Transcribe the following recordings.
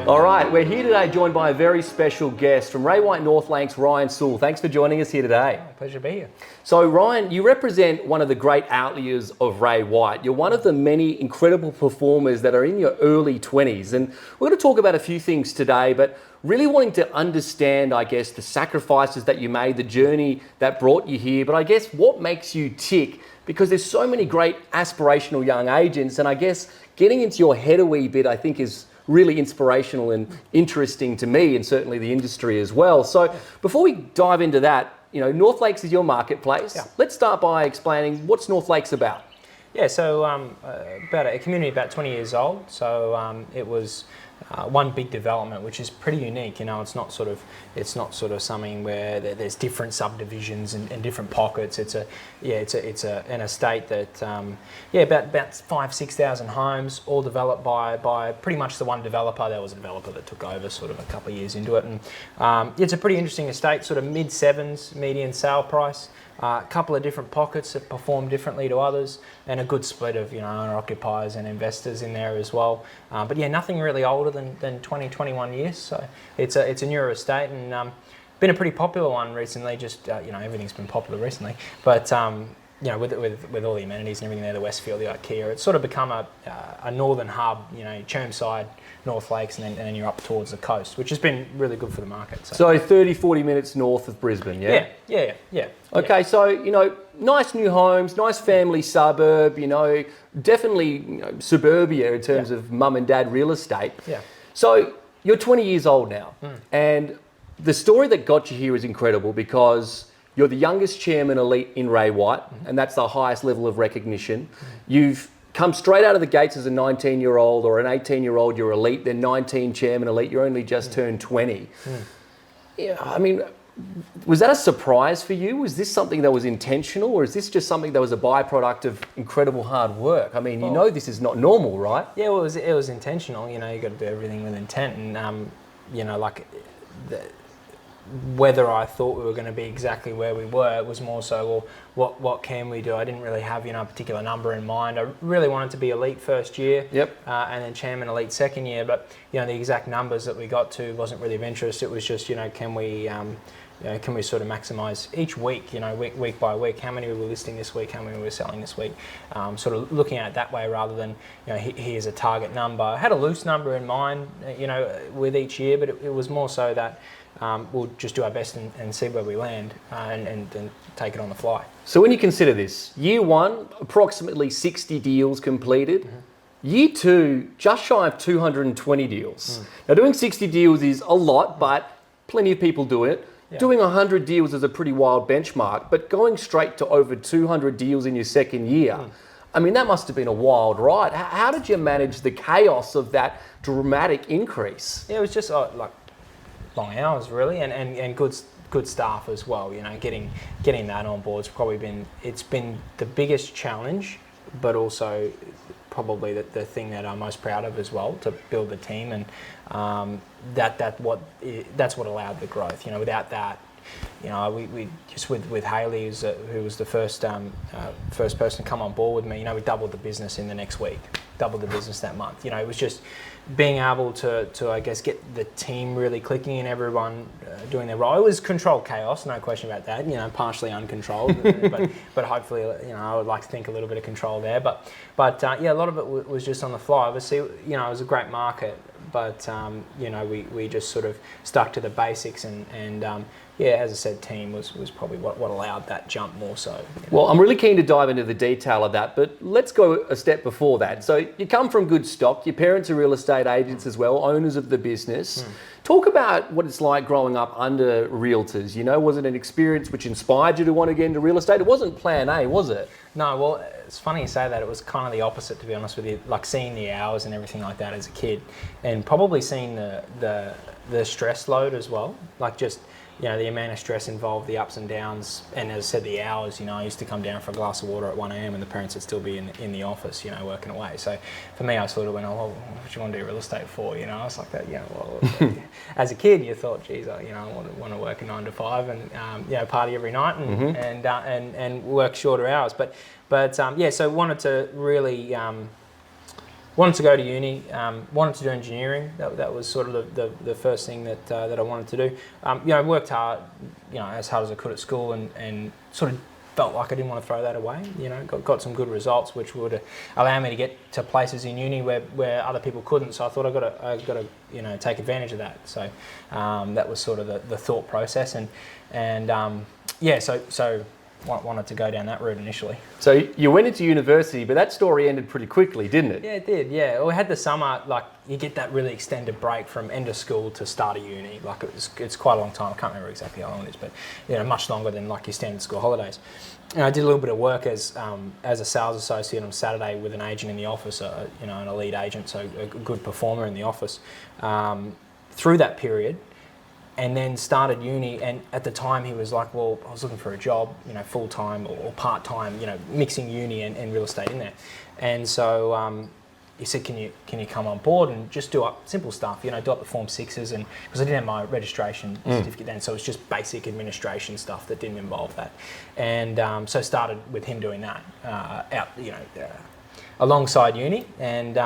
All right, we're here today joined by a very special guest from Ray White North Lancs, Ryan Suhle. Thanks for joining us here today. Pleasure to be here. So Ryan, you represent one of the great outliers of Ray White. You're one of the many incredible performers that are in your early 20s. And we're going to talk about a few things today, but really wanting to understand, I guess, the sacrifices that you made, the journey that brought you here, but I guess what makes you tick, because there's so many great aspirational young agents, and I guess getting into your head a wee bit, I think, is really inspirational and interesting to me, and certainly the industry as well. So before we dive into that, you know, North Lakes is your marketplace. Yeah. Let's start by explaining what's North Lakes about. Yeah, so about a community about 20 years old. So it was one big development, which is pretty unique. You know, it's not sort of something where there's different subdivisions and different pockets. It's an estate that about 5,000-6,000 homes, all developed by pretty much the one developer. There was a developer that took over sort of a couple of years into it, and it's a pretty interesting estate. Sort of mid-sevens median sale price. A couple of different pockets that perform differently to others, and a good split of owner-occupiers and investors in there as well. But yeah, nothing really older than 20, 21 years. So it's a newer estate, and been a pretty popular one recently. Just everything's been popular recently, but with all the amenities and everything there, the Westfield, the IKEA, it's sort of become a northern hub. Chermside, North Lakes, and then you're up towards the coast, which has been really good for the market. So 30, 40 minutes north of Brisbane, yeah? Yeah. Okay, so, nice new homes, nice family suburb, definitely suburbia in terms of mum and dad real estate. Yeah. So you're 20 years old now, and the story that got you here is incredible because you're the youngest chairman elite in Ray White, and that's the highest level of recognition. You've come straight out of the gates as a 19-year-old or an 18-year-old, you're elite, then 19 chairman elite, you're only just turned 20. Yeah, I mean, was that a surprise for you? Was this something that was intentional, or is this just something that was a byproduct of incredible hard work? I mean, this is not normal, right? Yeah, well, it was intentional. You got to do everything with intent, and whether I thought we were going to be exactly where we were, it was more so, well, what can we do? I didn't really have a particular number in mind. I really wanted to be elite first year, and then chairman elite second year. But the exact numbers that we got to wasn't really of interest. It was just can we sort of maximise each week, week by week, how many we were listing this week, how many we were selling this week, sort of looking at it that way rather than, here's a target number. I had a loose number in mind, with each year, but it was more so that we'll just do our best and see where we land and take it on the fly. So when you consider this, year one, approximately 60 deals completed. Year two, just shy of 220 deals. Now doing 60 deals is a lot, but plenty of people do it. Yeah. Doing 100 deals is a pretty wild benchmark, but going straight to over 200 deals in your second year, I mean, that must have been a wild ride. How did you manage the chaos of that dramatic increase? Yeah, it was just long hours really, and good staff as well. Getting that on board's probably been the biggest challenge, but also probably the thing that I'm most proud of as well, to build the team, and that's what allowed the growth. Without that, we just with Hayley, who was the first person to come on board with me. We doubled the business in the next week, doubled the business that month. It was just being able to I guess get the team really clicking and everyone doing their role. It was controlled chaos, no question about that. Partially uncontrolled, but hopefully I would like to think a little bit of control there. But a lot of it was just on the fly. Obviously, it was a great market, but we just sort of stuck to the basics and as I said, team was probably what allowed that jump more so. Well, I'm really keen to dive into the detail of that, but let's go a step before that. So you come from good stock, your parents are real estate agents as well, owners of the business. Talk about what it's like growing up under realtors. Was it an experience which inspired you to want to get into real estate? It wasn't plan A, was it? No, well, it's funny you say that. It was kind of the opposite, to be honest with you. Like seeing the hours and everything like that as a kid, and probably seeing the stress load as well. Like just the amount of stress involved, the ups and downs, and as I said, the hours. I used to come down for a glass of water at 1 a.m. and the parents would still be in the office, working away. So for me, I sort of went, what do you want to do real estate for? I was like that, as a kid, you thought, geez, I want to work a 9 to 5 and party every night and work shorter hours. But so wanted to really wanted to go to uni, wanted to do engineering. That was sort of the first thing that I wanted to do. Worked hard, as hard as I could at school, and sort of felt like I didn't want to throw that away. Got some good results, which would allow me to get to places in uni where other people couldn't. So I thought I got to take advantage of that. So that was sort of the thought process, so wanted to go down that route initially. So you went into university, but that story ended pretty quickly, didn't it? Yeah, it did. Yeah, we had the summer. Like you get that really extended break from end of school to start of uni. Like it's quite a long time. I can't remember exactly how long it is, but much longer than like your standard school holidays. And I did a little bit of work as a sales associate on Saturday with an agent in the office, an elite agent, so a good performer in the office. Through that period. And then started uni, and at the time he was like, well, I was looking for a job, full-time or part-time, mixing uni and real estate in there. And so he said, can you come on board and just do up simple stuff, do up the Form 6s, and because I didn't have my registration certificate then, so it was just basic administration stuff that didn't involve that. And so started with him doing that alongside uni, and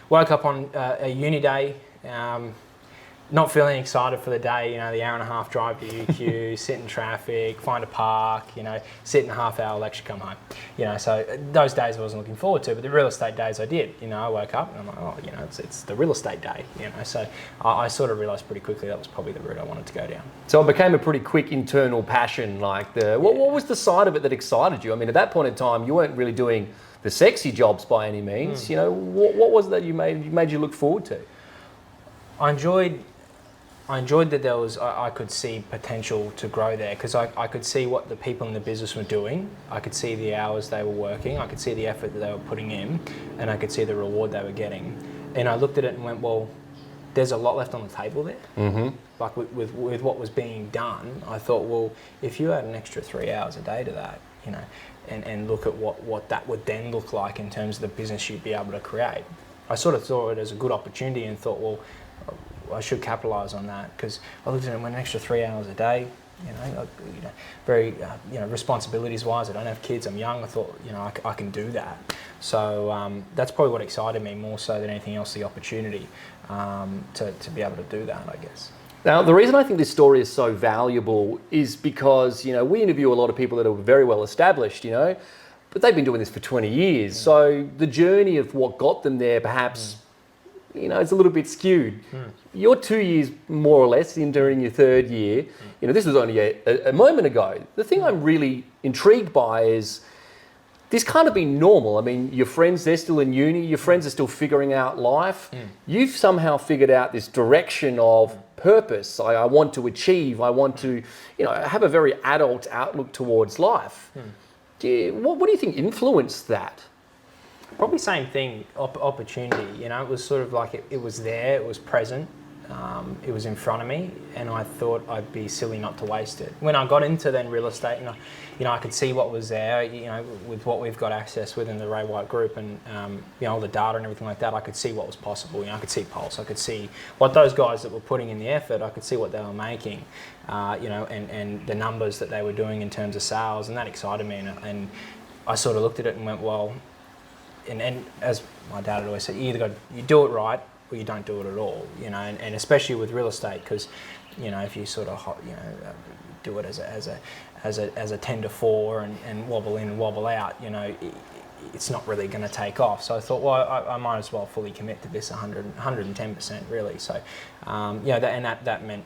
woke up on a uni day, not feeling excited for the day, the hour and a half drive to UQ, sit in traffic, find a park, sit in a half-hour lecture, come home. So those days I wasn't looking forward to, but the real estate days I did. I woke up and I'm like, oh, it's the real estate day, So I sort of realised pretty quickly that was probably the route I wanted to go down. So it became a pretty quick internal passion, what was the side of it that excited you? I mean, at that point in time, you weren't really doing the sexy jobs by any means. What was it that made you look forward to? I enjoyed that I could see potential to grow there, because I could see what the people in the business were doing. I could see the hours they were working. I could see the effort that they were putting in, and I could see the reward they were getting. And I looked at it and went, well, there's a lot left on the table there. Mm-hmm. Like with what was being done, I thought, well, if you add an extra 3 hours a day to that, and look at what that would then look like in terms of the business you'd be able to create. I sort of saw it as a good opportunity and thought, well, I should capitalise on that, because I looked at it and went an extra 3 hours a day, very responsibilities-wise. I don't have kids. I'm young. I thought, I can do that. So that's probably what excited me more so than anything else, the opportunity to be able to do that, I guess. Now, the reason I think this story is so valuable is because, we interview a lot of people that are very well established, but they've been doing this for 20 years. Yeah. So the journey of what got them there perhaps, it's a little bit skewed. You're 2 years more or less entering your third year. This was only a moment ago. The thing I'm really intrigued by is this can't have been normal. I mean, your friends, they're still in uni. Your friends are still figuring out life. You've somehow figured out this direction of purpose. I want to achieve. I want to, have a very adult outlook towards life. What do you think influenced that? Probably same thing, opportunity. It was sort of like it was there, it was present, it was in front of me, and I thought I'd be silly not to waste it. When I got into then real estate, and I could see what was there, with what we've got access within the Ray White Group, and all the data and everything like that, I could see what was possible. I could see Pulse, I could see what those guys that were putting in the effort, I could see what they were making, and the numbers that they were doing in terms of sales, and that excited me, and I sort of looked at it and went, well. And as my dad had always said, you do it right or you don't do it at all, and especially with real estate, because if you sort of do it as a 10 to 4 and wobble in and wobble out, it's not really going to take off. So I thought, well, I might as well fully commit to this 110% really. So that meant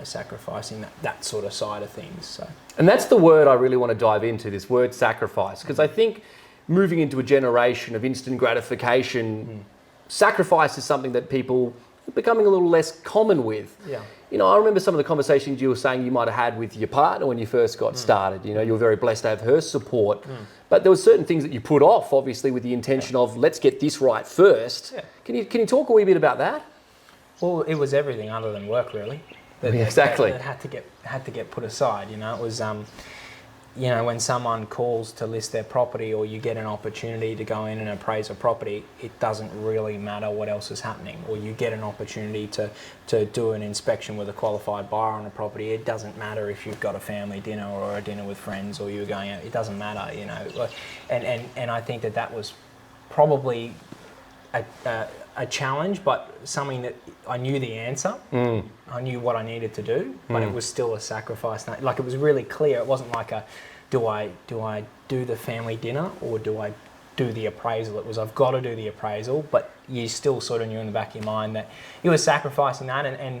sacrificing that sort of side of things. So, and that's the word I really want to dive into, this word sacrifice, because I think moving into a generation of instant gratification, sacrifice is something that people are becoming a little less common with. Yeah. I remember some of the conversations you were saying you might have had with your partner when you first got started. You were very blessed to have her support. But there were certain things that you put off, obviously, with the intention of, let's get this right first. Yeah. Can you talk a wee bit about that? Well, it was everything other than work, really. Exactly. That had to get put aside. It was when someone calls to list their property, or you get an opportunity to go in and appraise a property, it doesn't really matter what else is happening. Or you get an opportunity to do an inspection with a qualified buyer on a property, it doesn't matter if you've got a family dinner or a dinner with friends, or you're going out, it doesn't matter, And I think that was probably a challenge, but something that I knew the answer. I knew what I needed to do, but it was still a sacrifice. Like, it was really clear. It wasn't like do I do the family dinner or do I do the appraisal? It was, I've got to do the appraisal, but you still sort of knew in the back of your mind that you were sacrificing that, and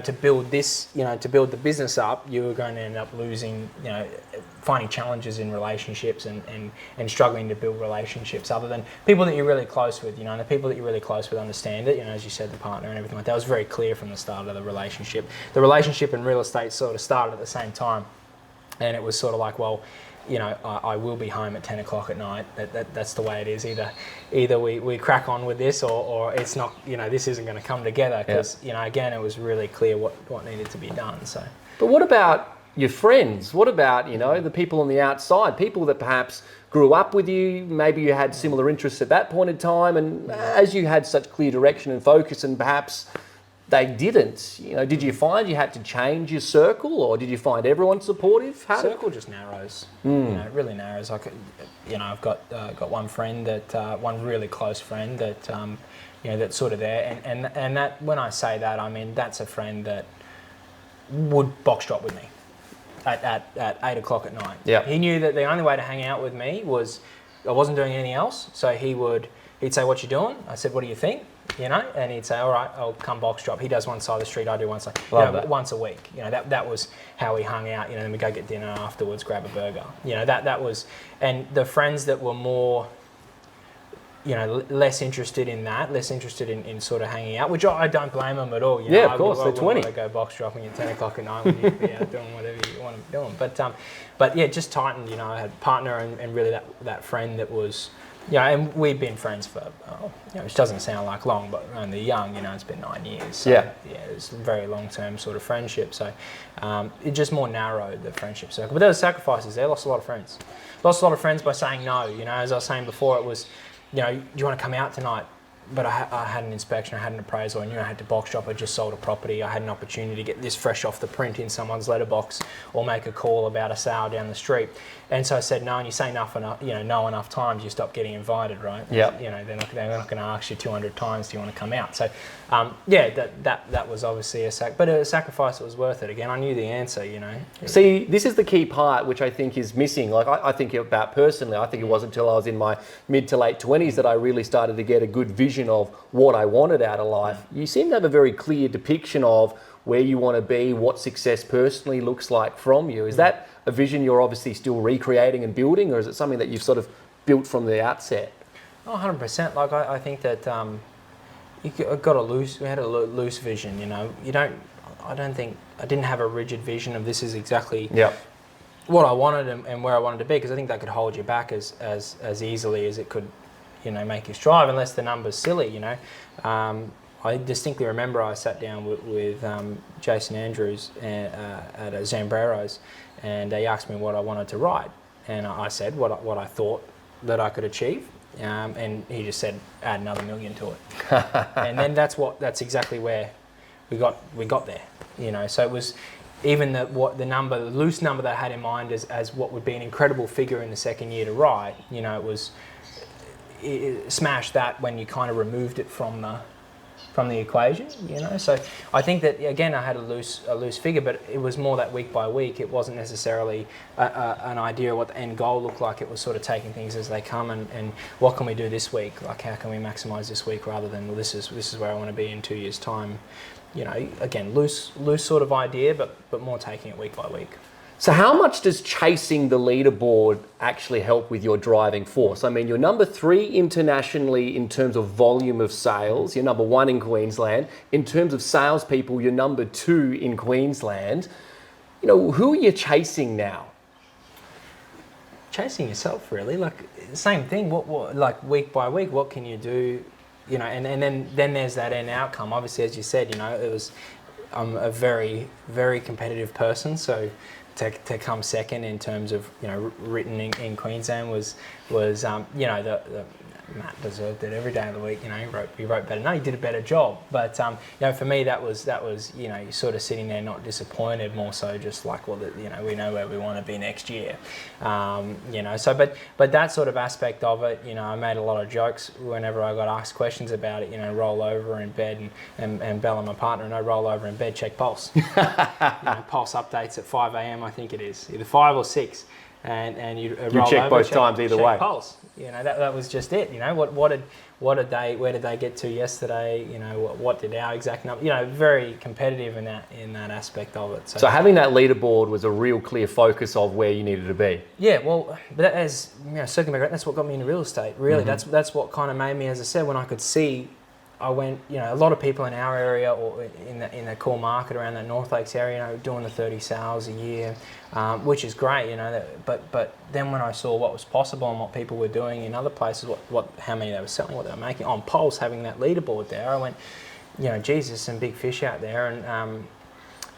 to build this, to build the business up, you were going to end up losing, finding challenges in relationships and struggling to build relationships other than people that you're really close with, and the people that you're really close with understand it, as you said, the partner and everything like that. It was very clear from the start of the relationship. The relationship and real estate sort of started at the same time, and it was sort of like, well, I will be home at 10 o'clock at night. That's the way it is. Either we crack on with this or it's not, this isn't going to come together because, again, it was really clear what needed to be done. So, but what about your friends? What about, the people on the outside, people that perhaps grew up with you, maybe you had similar interests at that point in time, and as you had such clear direction and focus and perhaps they didn't, did you find you had to change your circle or did you find everyone supportive? Circle just narrows, it really narrows. I've got one friend one really close friend that, that's sort of there. And that, when I say that, I mean, that's a friend that would box drop with me at 8 o'clock at night. Yeah. He knew that the only way to hang out with me was I wasn't doing anything else. So he'd say, "What you doing?" I said, "What do you think?" And he'd say, "All right, I'll come box drop." He does one side of the street, I do one side. Once a week. That was how we hung out. Then we go get dinner afterwards, grab a burger. That was, and the friends that were more, less interested in that, less interested in sort of hanging out, which I don't blame them at all. Of course, they're 20. I go box dropping at 10 o'clock at night when you be out doing whatever you want to be doing. But yeah, just tightened. I had a partner and really that friend that was. And we've been friends for, which doesn't sound like long, but only young, it's been 9 years. So, it's a very long-term sort of friendship. So it just more narrowed the friendship circle. But there were sacrifices there. Lost a lot of friends. Lost a lot of friends by saying no. As I was saying before, it was, do you want to come out tonight? But I had an inspection, I had an appraisal, I knew I had to box drop. I just sold a property. I had an opportunity to get this fresh off the print in someone's letterbox or make a call about a sale down the street. And so I said no, and you say no enough times, you stop getting invited, right? Yeah. They're not going to ask you 200 times, do you want to come out? So, that was obviously but a sacrifice that was worth it. Again, I knew the answer, See, this is the key part, which I think is missing. Like I think about personally, I think it wasn't until I was in my mid to late 20s that I really started to get a good vision of what I wanted out of life. You seem to have a very clear depiction of where you want to be, what success personally looks like from you. Is that a vision you're obviously still recreating and building, or is it something that you've sort of built from the outset? 100%. Like I think that we had a loose vision. I didn't have a rigid vision of this is exactly what I wanted and where I wanted to be, because I think that could hold you back as easily as it could, make you strive, unless the number's silly. I distinctly remember I sat down with Jason Andrews at Zambrero's, and he asked me what I wanted to write, and I said what I thought that I could achieve, and he just said add another $1 million to it, and then that's exactly where we got there. So it was even the loose number that I had in mind as what would be an incredible figure in the second year to write. It smashed that when you kind of removed it from the equation, So I think that, again, I had a loose figure, but it was more that week by week. It wasn't necessarily an idea of what the end goal looked like. It was sort of taking things as they come and what can we do this week? Like, how can we maximise this week, rather than, well, this is where I want to be in 2 years' time. Again, loose sort of idea, but more taking it week by week. So how much does chasing the leaderboard actually help with your driving force? I mean, you're number 3 internationally in terms of volume of sales. You're number 1 in Queensland. In terms of salespeople, you're number 2 in Queensland. Who are you chasing now? Chasing yourself, really. Like, same thing. What like week by week, what can you do? And then there's that end outcome. Obviously, as you said, I'm a very, very competitive person, so to come second in terms of written in Queensland was Matt deserved it every day of the week. You know, he wrote better. No, he did a better job. But you know, for me, that was you know, you're sort of sitting there not disappointed, more so just like, well, you know, we know where we want to be next year. You know, so but that sort of aspect of it, you know, I made a lot of jokes whenever I got asked questions about it. You know, roll over in bed and Bella, my partner, and I roll over in bed, check pulse. You know, pulse updates at 5 a.m. I think it is, either 5 or 6. And you roll check over, both times either way. Pulse. You know, that was just it. You know, where did they get to yesterday? You know, what did our exact number? You know, very competitive in that aspect of it. So having that leaderboard was a real clear focus of where you needed to be. Yeah, well, but as you know, circling back, that's what got me into real estate. Really, that's what kind of made me, as I said, when I could see. I went, you know, a lot of people in our area or in the core market around the North Lakes area, you know, doing the 30 sales a year, which is great, you know. But then when I saw what was possible and what people were doing in other places, how many they were selling, what they were making on Pulse, having that leaderboard there, I went, you know, Jesus, some big fish out there. And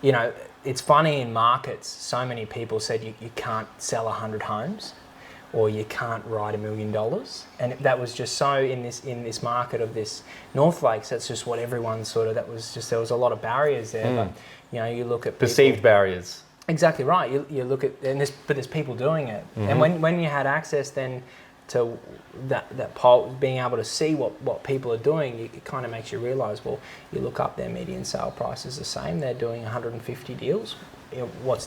you know, it's funny in markets. So many people said you can't sell 100 homes. Or you can't write $1 million, and that was just so in this market of this North Lakes. That's just what everyone sort of. That was just, there was a lot of barriers there. But you know, you look at people, perceived barriers. Exactly right. You look at but there's people doing it, and when you had access then to that poll, being able to see what people are doing, it kind of makes you realise. Well, you look up, their median sale price is the same. They're doing 150 deals.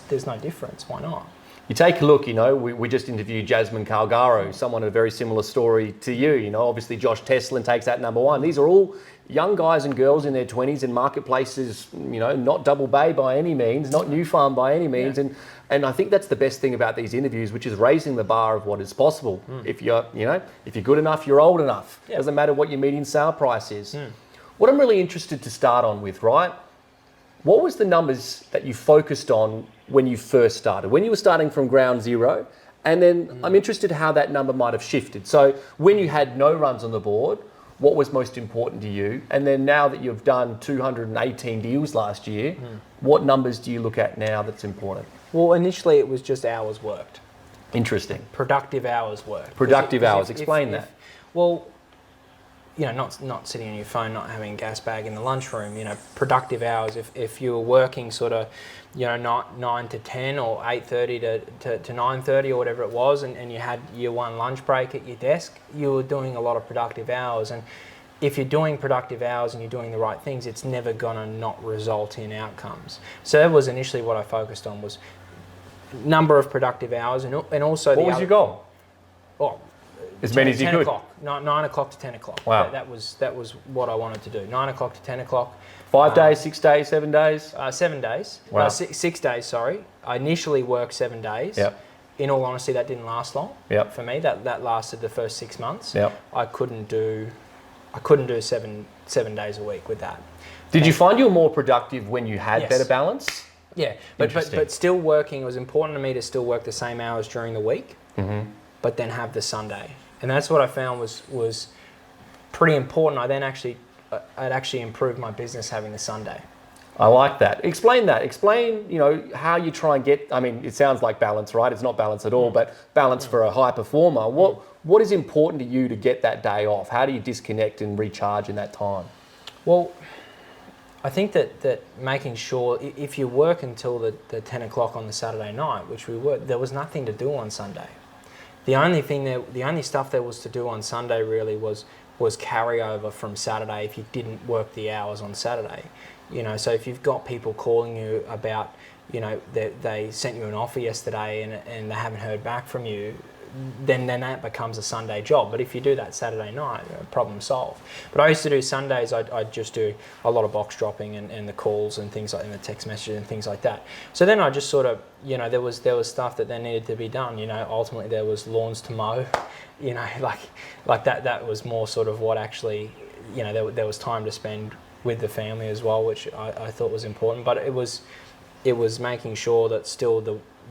There's no difference. Why not? You take a look, you know, we just interviewed Jasmine Calgaro, someone a very similar story to you know, obviously Josh Teslin takes that number one. These are all young guys and girls in their 20s in marketplaces, you know, not Double Bay by any means, not New Farm by any means. Yeah. And I think that's the best thing about these interviews, which is raising the bar of what is possible. If you're good enough, you're old enough. Yeah. Doesn't matter what your median sale price is. What I'm really interested to start on with, right? What was the numbers that you focused on when you first started, when you were starting from ground zero? And then I'm interested how that number might have shifted. So when you had no runs on the board, what was most important to you? And then now that you've done 218 deals last year, what numbers do you look at now that's important? Well, initially it was just hours worked. Interesting. Productive hours worked. Productive hours. Explain that. Well, you know, not sitting on your phone, not having a gas bag in the lunchroom, you know, productive hours. If you were working sort of, you know, 9 to 10 or 8:30 to 9:30 or whatever it was, and you had your one lunch break at your desk, you were doing a lot of productive hours. And if you're doing productive hours and you're doing the right things, it's never going to not result in outcomes. So that was initially what I focused on, was number of productive hours, and also what was your goal? Oh, as many as you could. 9 o'clock to 10 o'clock. Wow. That was what I wanted to do. 9 o'clock to 10 o'clock. 5 days, 6 days, 7 days? 7 days. Wow. 6 days, sorry. I initially worked 7 days. Yep. In all honesty, that didn't last long. Yep. For me. That lasted the first 6 months. Yep. I couldn't do 7 days a week with that. Did you find you were more productive when you had better balance? Yeah, but still working. It was important to me to still work the same hours during the week, but then have the Sunday. And that's what I found was pretty important. I'd actually improved my business having the Sunday. I like that. Explain that. Explain, you know, how you try and get, I mean, it sounds like balance, right? It's not balance at all, but balance for a high performer. What is important to you to get that day off? How do you disconnect and recharge in that time? Well, I think that making sure, if you work until the 10 o'clock on the Saturday night, which we were, there was nothing to do on Sunday. The only stuff there was to do on Sunday really was carryover from Saturday if you didn't work the hours on Saturday. You know, so if you've got people calling you about, you know, they sent you an offer yesterday and they haven't heard back from you, then that becomes a Sunday job. But if you do that Saturday night, problem solved. But I used to do Sundays, I'd just do a lot of box dropping and the calls and things like, and the text messages and things like that. So then I just sort of, you know, there was stuff that then needed to be done. You know, ultimately there was lawns to mow, you know, like that was more sort of what actually, you know, there was time to spend with the family as well, which I thought was important. But it was making sure that still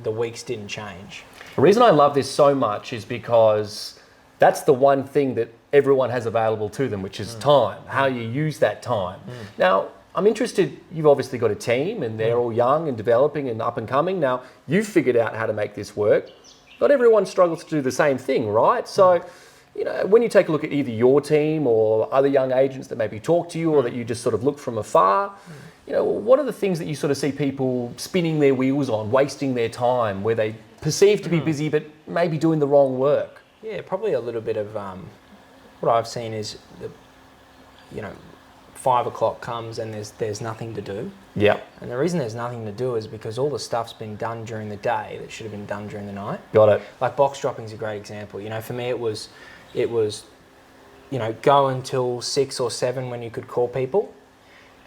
the weeks didn't change. The reason I love this so much is because that's the one thing that everyone has available to them, which is time, how you use that time. Now, I'm interested, you've obviously got a team and they're all young and developing and up and coming. Now, you've figured out how to make this work. Not everyone struggles to do the same thing, right? So you know, when you take a look at either your team or other young agents that maybe talk to you or that you just sort of look from afar, you know, what are the things that you sort of see people spinning their wheels on, wasting their time, where they perceive to be busy but maybe doing the wrong work? Yeah, probably a little bit of what I've seen is, you know, 5 o'clock comes and there's nothing to do. Yep. And the reason there's nothing to do is because all the stuff's been done during the day that should have been done during the night. Got it. Like box dropping is a great example. You know, for me it was, you know, go until 6 or 7 when you could call people.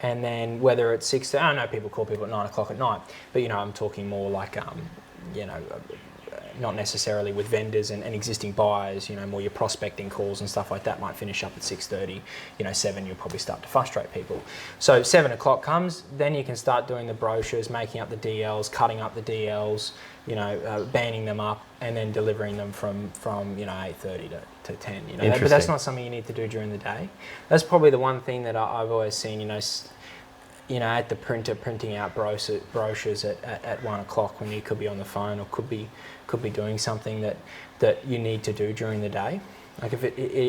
And then whether it's 6, I know people call people at 9 o'clock at night, but you know, I'm talking more like, you know, not necessarily with vendors and existing buyers, you know, more your prospecting calls and stuff like that might finish up at 6:30, you know, 7 you'll probably start to frustrate people. So 7 o'clock comes, then you can start doing the brochures, making up the DLs, cutting up the DLs, you know, banding them up and then delivering them from you know, 8:30 to 10, you know. But that's not something you need to do during the day. That's probably the one thing that I've always seen, you know, at the printer printing out brochures at 1 o'clock when you could be on the phone or could be doing something that you need to do during the day. Like if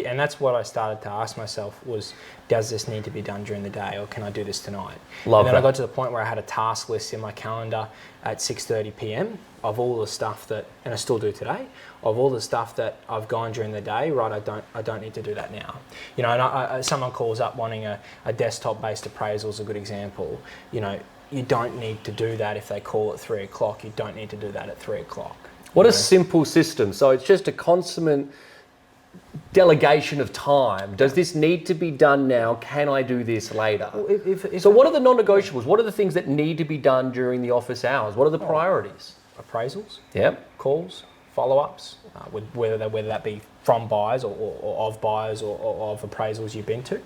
and that's what I started to ask myself was, does this need to be done during the day or can I do this tonight? Love and then that. I got to the point where I had a task list in my calendar at 6:30 p.m. of all the stuff that, and I still do today, of all the stuff that I've gone during the day. Right, I don't need to do that now. You know, and someone calls up wanting a desktop-based appraisal is a good example. You know, you don't need to do that if they call at 3 o'clock. You don't need to do that at 3 o'clock. What a simple system. So it's just a consummate delegation of time. Does this need to be done now? Can I do this later? Well, so what are the non-negotiables? What are the things that need to be done during the office hours? What are the priorities? Appraisals, Yep. calls, follow-ups, whether that be from buyers or of buyers or of appraisals you've been to,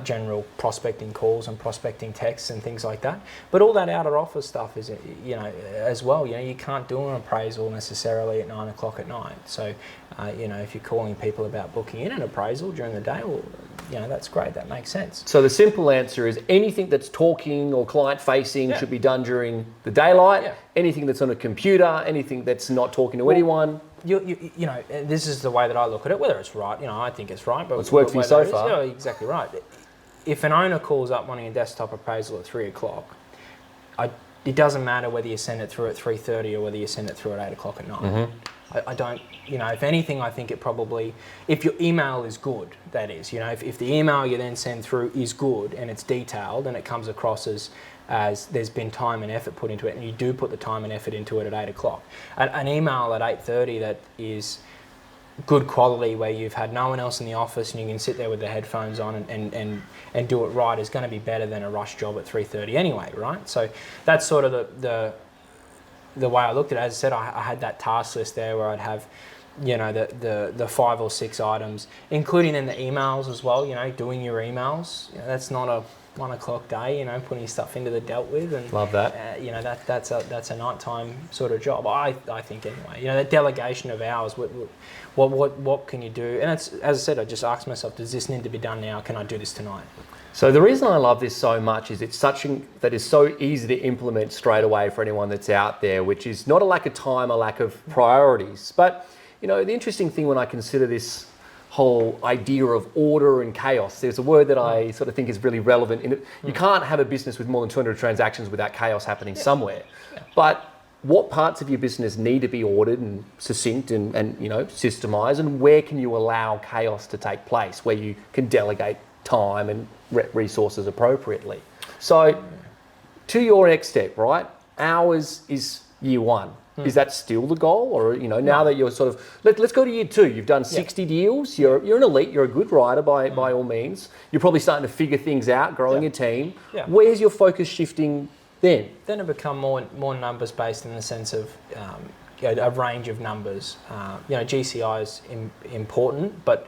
general prospecting calls and prospecting texts and things like that. But all that outer office stuff is, you know, as well. You know, you can't do an appraisal necessarily at 9 o'clock at night. So, you know, if you're calling people about booking in an appraisal during the day, well, you know, that's great. That makes sense. So the simple answer is anything that's talking or client-facing should be done during the daylight. Yeah. Anything that's on a computer, anything that's not talking to anyone. You know, this is the way that I look at it. Whether it's right, you know, I think it's right. But it's worked for you so far. Yeah, exactly right. If an owner calls up wanting a desktop appraisal at 3 o'clock, it doesn't matter whether you send it through at 3:30 or whether you send it through at 8 o'clock at night. Mm-hmm. I don't, you know, if anything, I think it probably, if your email is good, that is, you know, if the email you then send through is good and it's detailed and it comes across as there's been time and effort put into it, and you do put the time and effort into it at 8 o'clock. An email at 8:30 that is good quality, where you've had no one else in the office and you can sit there with the headphones on and do it right, is going to be better than a rush job at 3:30 anyway, right? So that's sort of the way I looked at it. As I said, I had that task list there where I'd have, you know, the 5 or 6 items, including in the emails as well. You know, doing your emails. You know, that's not a 1 o'clock day. You know, putting stuff into the dealt with, and love that. You know, that's a nighttime sort of job. I think anyway. You know, that delegation of hours. What can you do? And it's, as I said, I just asked myself, does this need to be done now? Can I do this tonight? So the reason I love this so much is it's that is so easy to implement straight away for anyone that's out there, which is not a lack of time, a lack of priorities. But, you know, the interesting thing when I consider this whole idea of order and chaos, there's a word that I sort of think is really relevant in it. You can't have a business with more than 200 transactions without chaos happening somewhere. Yeah. But what parts of your business need to be ordered and succinct and you know, systemized, and where can you allow chaos to take place, where you can delegate time and resources appropriately? So to your next step, right? Hours is year 1. Is that still the goal? Or, you know, now that you're sort of, let's go to year 2. You've done 60 deals. You're an elite. You're a good writer by all means. You're probably starting to figure things out, growing a team. Yeah. Where's your focus shifting then? Then it become more numbers based in the sense of a range of numbers. You know, GCI is important, but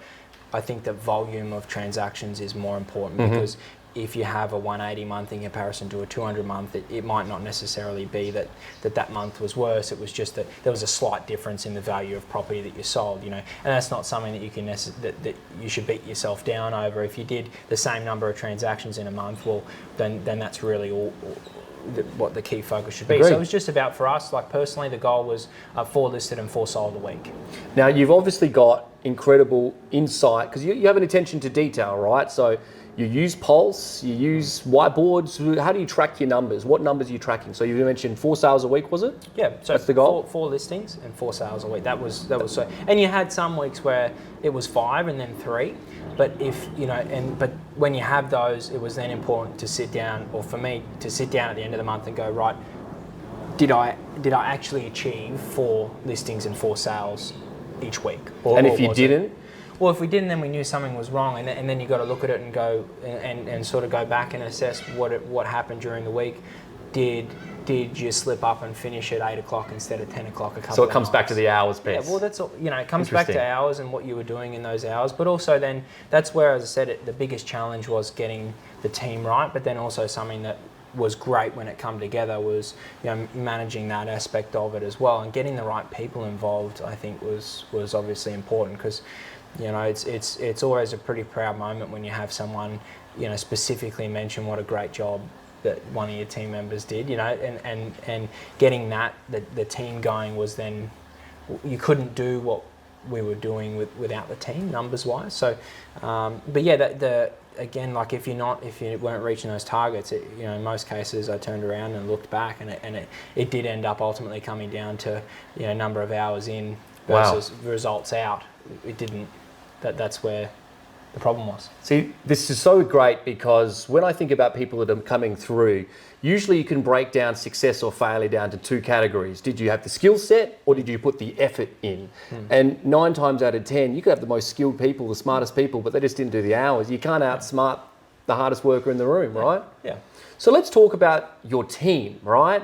I think the volume of transactions is more important, because if you have a 180 month in comparison to a 200 month, it might not necessarily be that month was worse. It was just that there was a slight difference in the value of property that you sold, you know, and that's not something that you can that you should beat yourself down over. If you did the same number of transactions in a month, well, then that's really all what the key focus should be. Agreed. So it was just about, for us, like personally, the goal was 4 listed and 4 sold a week. Now, you've obviously got incredible insight because you have an attention to detail, right? So you use Pulse, you use whiteboards. How do you track your numbers? What numbers are you tracking? So you mentioned 4 sales a week, was it? Yeah, so that's the goal. 4 listings and 4 sales a week. That was so. And you had some weeks where it was 5 and then 3. But if but when you have those, it was then important to sit down, or for me to sit down at the end of the month and go, right, did I actually achieve 4 listings and 4 sales each week? And if you didn't? Well, if we didn't, then we knew something was wrong, and then you got to look at it and go and sort of go back and assess what happened during the week. Did you slip up and finish at 8 o'clock instead of 10 o'clock a couple? So it comes back to the hours piece. Yeah, well, that's all, it comes back to hours and what you were doing in those hours, but also then that's where, as I said, the biggest challenge was getting the team right, but then also something that was great when it come together was managing that aspect of it as well, and getting the right people involved. I think was obviously important because it's always a pretty proud moment when you have someone specifically mention what a great job that one of your team members did, and getting the team going was then, you couldn't do what we were doing without the team numbers wise. So, but yeah, again, like if you weren't reaching those targets, in most cases I turned around and looked back, and it did end up ultimately coming down to number of hours in versus results out. It didn't. That's where the problem was. See, this is so great because when I think about people that are coming through, usually you can break down success or failure down to 2 categories. Did you have the skill set or did you put the effort in? And 9 times out of 10, you could have the most skilled people, the smartest people, but they just didn't do the hours. You can't outsmart the hardest worker in the room, right? Yeah. So let's talk about your team, right?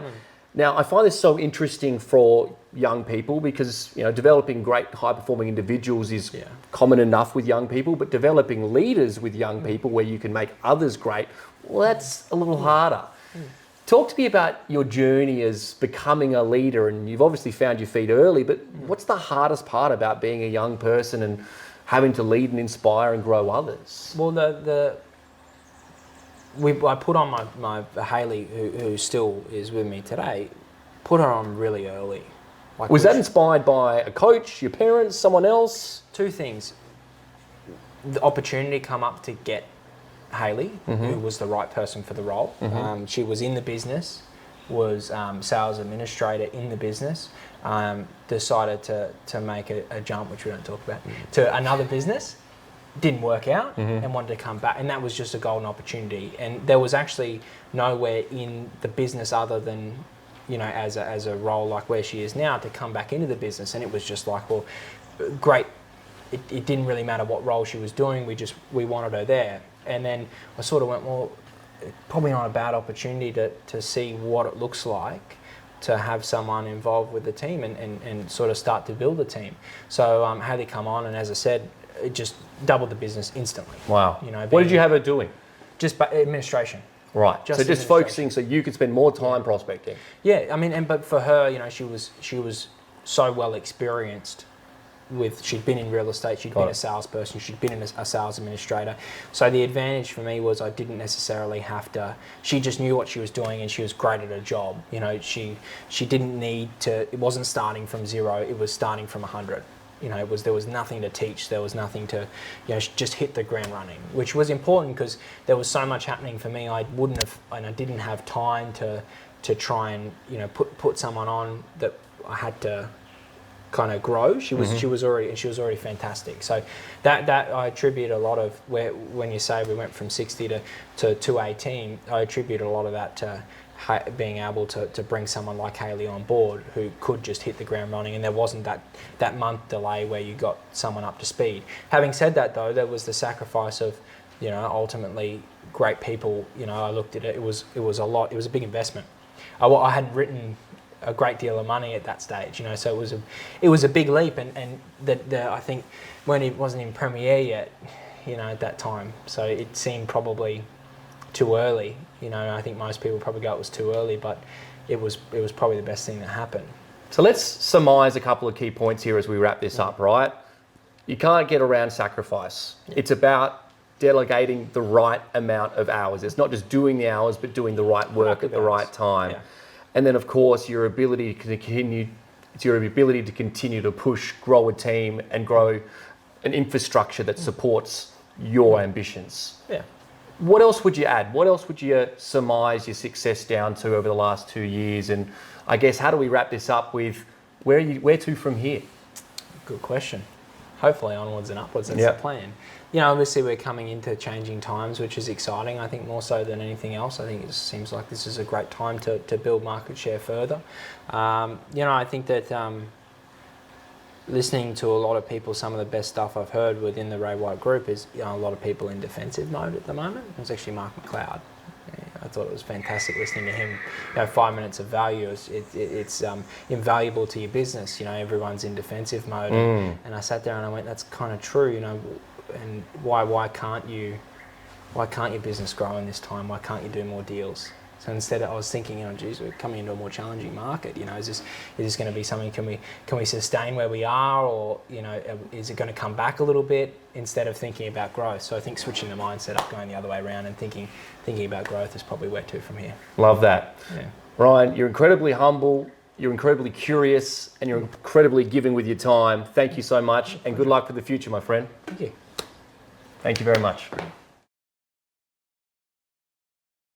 Now, I find this so interesting for young people because developing great high-performing individuals is common enough with young people, but developing leaders with young people where you can make others great, well, that's a little harder. Talk to me about your journey as becoming a leader, and you've obviously found your feet early, but what's the hardest part about being a young person and having to lead and inspire and grow others? Well, I put on my Hayley, who still is with me today, put her on really early. Was that inspired by a coach, your parents, someone else? 2 things. The opportunity come up to get Hayley, who was the right person for the role. She was in the business, was sales administrator in the business, decided to make a jump, which we don't talk about, to another business. Didn't work out and wanted to come back, and that was just a golden opportunity. And there was actually nowhere in the business other than as a role like where she is now to come back into the business. And it was just like, well, great. It didn't really matter what role she was doing. We wanted her there. And then I sort of went, well, probably not a bad opportunity to see what it looks like to have someone involved with the team and sort of start to build a team. So had they come on, and as I said, it just doubled the business instantly. Wow. What did you have her doing? Just Right. administration. So just focusing so you could spend more time prospecting. Yeah, I mean, but for her, she was so well experienced she'd been in real estate, she'd been a salesperson, she'd been a sales administrator. So the advantage for me was I didn't necessarily have to, she just knew what she was doing and she was great at her job. She didn't need to, it wasn't starting from 0, it was starting from 100. There was nothing to teach, there was nothing to, just hit the ground running, which was important because there was so much happening for me. I didn't have time to try and, put someone on that I had to kind of grow. She was already fantastic. So that I attribute a lot of when you say we went from 60 to 218, I attribute a lot of that to being able to bring someone like Hayley on board who could just hit the ground running, and there wasn't that month delay where you got someone up to speed. Having said that though, there was the sacrifice of, ultimately great people. I looked at it, it was a lot, it was a big investment. I hadn't written a great deal of money at that stage, so it was a big leap, and I think when it wasn't in premiere yet, at that time, so it seemed probably too early. I think most people probably go it was too early, but it was probably the best thing that happened. So let's surmise a couple of key points here as we wrap this up, right? You can't get around sacrifice. It's about delegating the right amount of hours. It's not just doing the hours, but doing the right work at the right time. Yeah. And then, of course, your ability to continue to push, grow a team, and grow an infrastructure that supports your ambitions. Yeah. What else would you add? What else would you surmise your success down to over the last 2 years? And I guess, how do we wrap this up with where to from here? Good question. Hopefully onwards and upwards, that's Yep. the plan. You know, obviously we're coming into changing times, which is exciting, I think, more so than anything else. I think it seems like this is a great time to build market share further. You know, I think that listening to a lot of people, some of the best stuff I've heard within the Ray White group is, you know, a lot of people in defensive mode at the moment. It was actually Mark McLeod. I thought it was fantastic listening to him. You know, 5 minutes of value, it's invaluable to your business. You know, everyone's in defensive mode. And I sat there and I went, that's kind of true, you know, and why can't your business grow in this time? Why can't you do more deals? So instead, I was thinking, you know, geez, we're coming into a more challenging market. You know, is this going to be something? Can we sustain where we are, or, you know, is it going to come back a little bit? Instead of thinking about growth, so I think switching the mindset up, going the other way around, and thinking about growth is probably where to from here. Love that. Yeah. Ryan, you're incredibly humble, you're incredibly curious, and you're incredibly giving with your time. Thank you so much, and good luck for the future, my friend. Thank you. Thank you very much.